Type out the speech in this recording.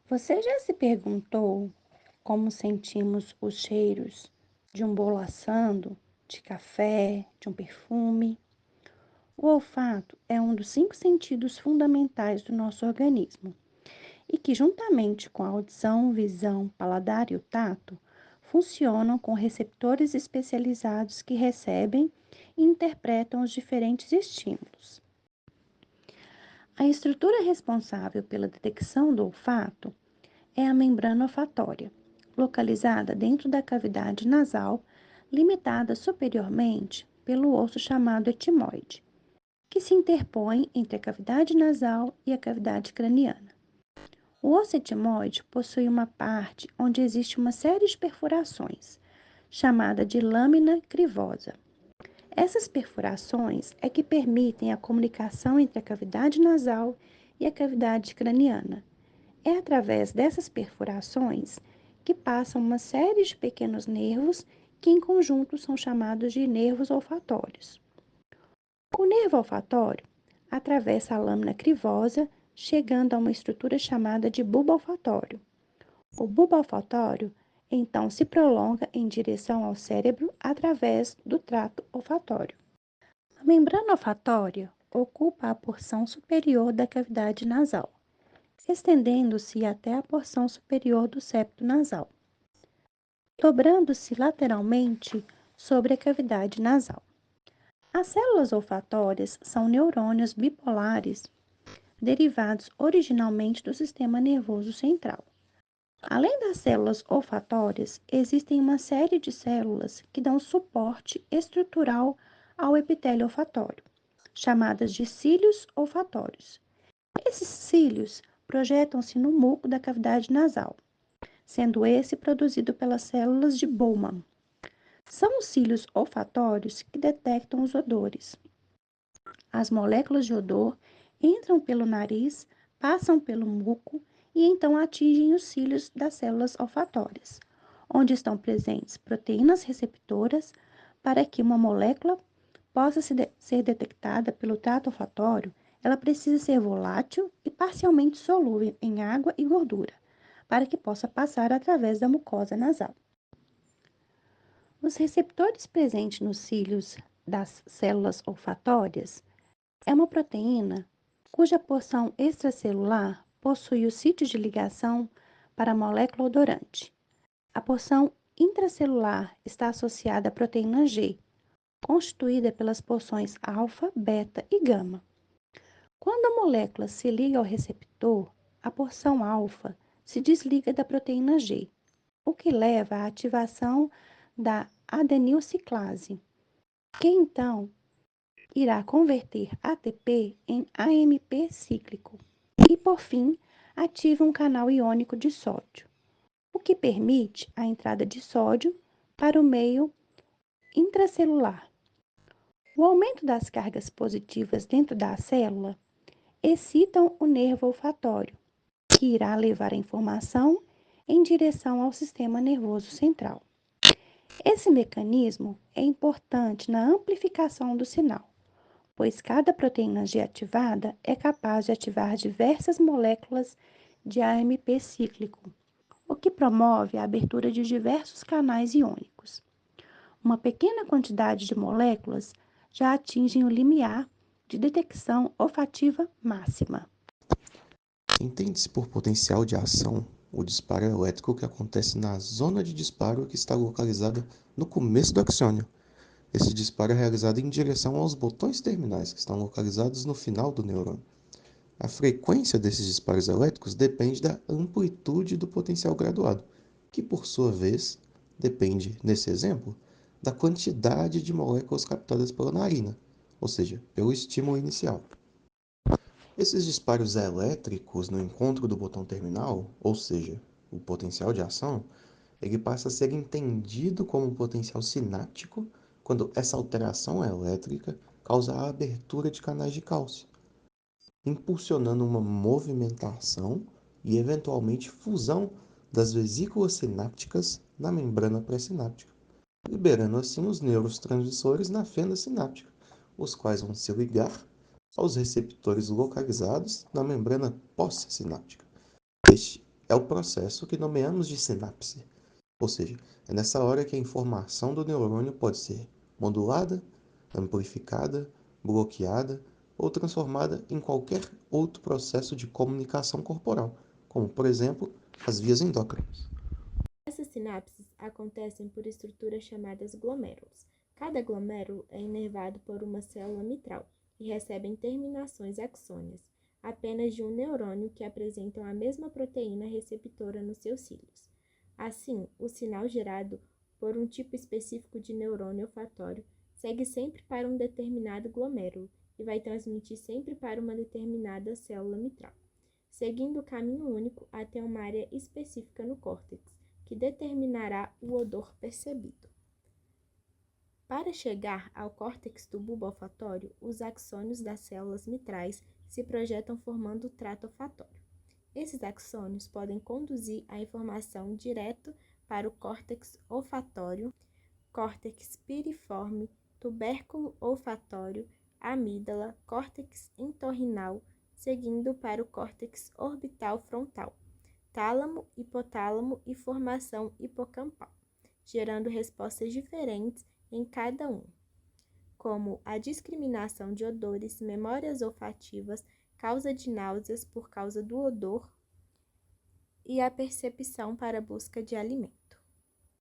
Você já se perguntou como sentimos os cheiros de um bolo assando, de café, de um perfume? O olfato é um dos 5 sentidos fundamentais do nosso organismo e que, juntamente com a audição, visão, paladar e o tato, funcionam com receptores especializados que recebem e interpretam os diferentes estímulos. A estrutura responsável pela detecção do olfato é a membrana olfatória, localizada dentro da cavidade nasal, limitada superiormente pelo osso chamado etimoide, que se interpõe entre a cavidade nasal e a cavidade craniana. O osso etimoide possui uma parte onde existe uma série de perfurações, chamada de lâmina crivosa. Essas perfurações é que permitem a comunicação entre a cavidade nasal e a cavidade craniana. É através dessas perfurações que passam uma série de pequenos nervos que, em conjunto, são chamados de nervos olfatórios. O nervo olfatório atravessa a lâmina crivosa, chegando a uma estrutura chamada de bulbo olfatório. O bulbo olfatório, então, se prolonga em direção ao cérebro através do trato olfatório. A membrana olfatória ocupa a porção superior da cavidade nasal, estendendo-se até a porção superior do septo nasal, dobrando-se lateralmente sobre a cavidade nasal. As células olfatórias são neurônios bipolares derivados originalmente do sistema nervoso central. Além das células olfatórias, existem uma série de células que dão suporte estrutural ao epitélio olfatório, chamadas de cílios olfatórios. Esses cílios projetam-se no muco da cavidade nasal, sendo esse produzido pelas células de Bowman. São os cílios olfatórios que detectam os odores. As moléculas de odor entram pelo nariz, passam pelo muco e então atingem os cílios das células olfatórias, onde estão presentes proteínas receptoras para que uma molécula possa ser detectada pelo trato olfatório. Ela precisa ser volátil e parcialmente solúvel em água e gordura, para que possa passar através da mucosa nasal. Os receptores presentes nos cílios das células olfatórias é uma proteína cuja porção extracelular possui o sítio de ligação para a molécula odorante. A porção intracelular está associada à proteína G, constituída pelas porções alfa, beta e gama. Quando a molécula se liga ao receptor, a porção alfa se desliga da proteína G, o que leva à ativação da adenilciclase, que então irá converter ATP em AMP cíclico e, por fim, ativa um canal iônico de sódio, o que permite a entrada de sódio para o meio intracelular. O aumento das cargas positivas dentro da célula excitam o nervo olfatório, que irá levar a informação em direção ao sistema nervoso central. Esse mecanismo é importante na amplificação do sinal, pois cada proteína G ativada é capaz de ativar diversas moléculas de AMP cíclico, o que promove a abertura de diversos canais iônicos. Uma pequena quantidade de moléculas já atingem o limiar de detecção olfativa máxima. Entende-se por potencial de ação o disparo elétrico que acontece na zona de disparo que está localizada no começo do axônio. Esse disparo é realizado em direção aos botões terminais que estão localizados no final do neurônio. A frequência desses disparos elétricos depende da amplitude do potencial graduado, que por sua vez depende, nesse exemplo, da quantidade de moléculas captadas pela narina, ou seja, pelo estímulo inicial. Esses disparos elétricos no encontro do botão terminal, ou seja, o potencial de ação, ele passa a ser entendido como um potencial sináptico quando essa alteração elétrica causa a abertura de canais de cálcio, impulsionando uma movimentação e eventualmente fusão das vesículas sinápticas na membrana pré-sináptica, liberando assim os neurotransmissores na fenda sináptica, os quais vão se ligar aos receptores localizados na membrana pós-sináptica. Este É o processo que nomeamos de sinapse, ou seja, é nessa hora que a informação do neurônio pode ser modulada, amplificada, bloqueada ou transformada em qualquer outro processo de comunicação corporal, como, por exemplo, as vias endócrinas. Essas sinapses acontecem por estruturas chamadas glomérulos. Cada glomérula é inervado por uma célula mitral e recebem terminações axônias, apenas de um neurônio que apresentam a mesma proteína receptora nos seus cílios. Assim, o sinal gerado por um tipo específico de neurônio olfatório segue sempre para um determinado glomérulo e vai transmitir sempre para uma determinada célula mitral, seguindo o caminho único até uma área específica no córtex, que determinará o odor percebido. Para chegar ao córtex do bulbo olfatório, os axônios das células mitrais se projetam formando o trato olfatório. Esses axônios podem conduzir a informação direto para o córtex olfatório, córtex piriforme, tubérculo olfatório, amígdala, córtex entorrinal, seguindo para o córtex orbital frontal, tálamo, hipotálamo e formação hipocampal, gerando respostas diferentes em cada um, como a discriminação de odores, memórias olfativas, causa de náuseas por causa do odor e a percepção para a busca de alimento.